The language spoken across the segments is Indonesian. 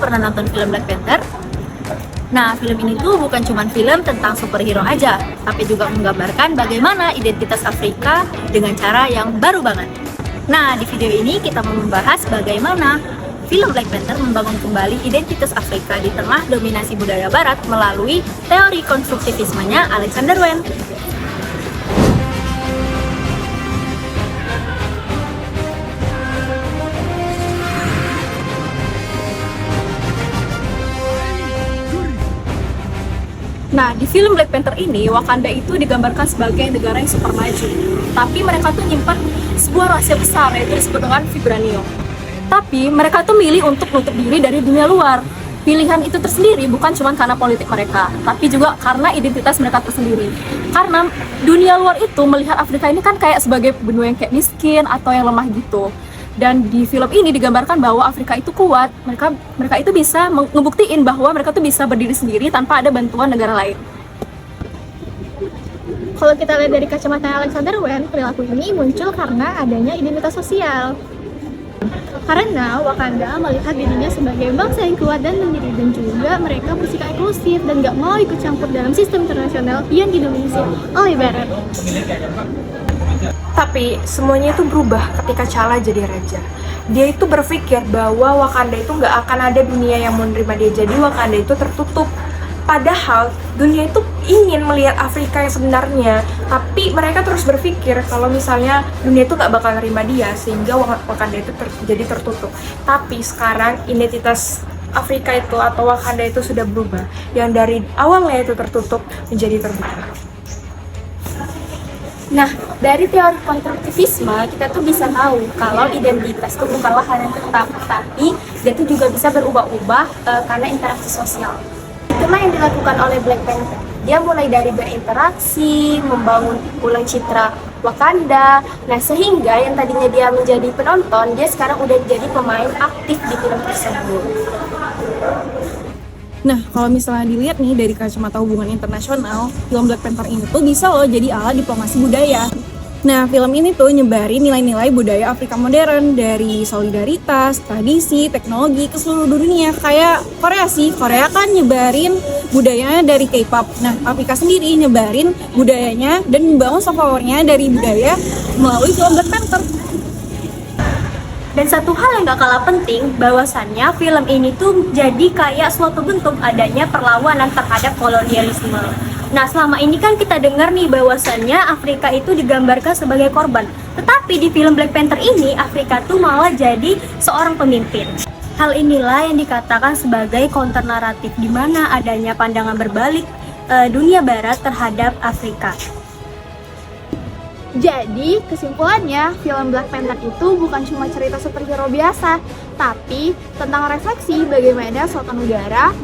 pernah nonton film Black Panther? Nah, film ini tuh bukan cuma film tentang superhero aja, tapi juga menggambarkan bagaimana identitas Afrika dengan cara yang baru banget. Nah, di video ini kita mau membahas bagaimana film Black Panther membangun kembali identitas Afrika di tengah dominasi budaya Barat melalui teori konstruktivismenya Alexander Wang. Nah, di film Black Panther ini, Wakanda itu digambarkan sebagai negara yang super maju. Tapi mereka tuh nyimpan sebuah rahasia besar, yaitu disebut dengan vibranium. Tapi mereka tuh milih untuk nutup diri dari dunia luar. Pilihan itu tersendiri bukan cuma karena politik mereka, tapi juga karena identitas mereka tersendiri. Karena dunia luar itu melihat Afrika ini kan kayak sebagai benua yang kayak miskin atau yang lemah gitu. Dan di film ini digambarkan bahwa Afrika itu kuat, mereka itu bisa ngebuktiin bahwa mereka tuh bisa berdiri sendiri tanpa ada bantuan negara lain. Kalau kita lihat dari kacamata Alexander Wang, perilaku ini muncul karena adanya identitas sosial. Karena Wakanda melihat dirinya sebagai bangsa yang kuat dan mandiri, dan juga mereka bersikap eksklusif dan gak mau ikut campur dalam sistem internasional yang didominasi oleh Barat. Tapi semuanya itu berubah ketika T'Challa jadi raja. Dia itu berpikir bahwa Wakanda itu nggak akan ada dunia yang mau menerima dia, jadi Wakanda itu tertutup. Padahal dunia itu ingin melihat Afrika yang sebenarnya, tapi mereka terus berpikir kalau misalnya dunia itu nggak bakal nerima dia, sehingga Wakanda itu jadi tertutup. Tapi sekarang identitas Afrika itu atau Wakanda itu sudah berubah, yang dari awalnya itu tertutup menjadi terbuka. Nah, dari teori konstruktivisme kita tuh bisa tahu kalau identitas itu bukanlah hal yang tetap, tapi dia tuh juga bisa berubah-ubah karena interaksi sosial. Itulah yang dilakukan oleh Black Panther. Dia mulai dari berinteraksi, membangun ulang citra Wakanda. Nah, sehingga yang tadinya dia menjadi penonton, dia sekarang udah jadi pemain aktif di film tersebut. Nah, kalau misalnya dilihat nih dari kacamata hubungan internasional, film Black Panther ini tuh bisa loh jadi alat diplomasi budaya. Nah, film ini tuh nyebarin nilai-nilai budaya Afrika modern dari solidaritas, tradisi, teknologi ke seluruh dunia. Kayak Korea sih, Korea kan nyebarin budayanya dari K-pop. Nah, Afrika sendiri nyebarin budayanya dan membangun soft power-nya dari budaya melalui film Black Panther. Dan satu hal yang gak kalah penting, bahwasannya film ini tuh jadi kayak suatu bentuk adanya perlawanan terhadap kolonialisme. Nah, selama ini kan kita dengar nih bahwasannya Afrika itu digambarkan sebagai korban. Tetapi di film Black Panther ini, Afrika tuh malah jadi seorang pemimpin. Hal inilah yang dikatakan sebagai counter naratif, di mana adanya pandangan berbalik dunia barat terhadap Afrika. Jadi, kesimpulannya, film Black Panther itu bukan cuma cerita superhero biasa, tapi tentang refleksi bagaimana suatu negara,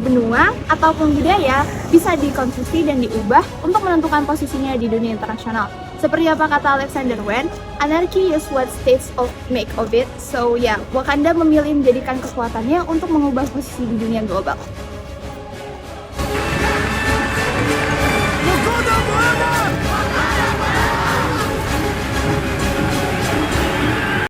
benua, ataupun budaya bisa dikonstruksi dan diubah untuk menentukan posisinya di dunia internasional. Seperti apa kata Alexander Wang, anarchy is what states make of it. So ya, Wakanda memilih menjadikan kekuatannya untuk mengubah posisi di dunia global.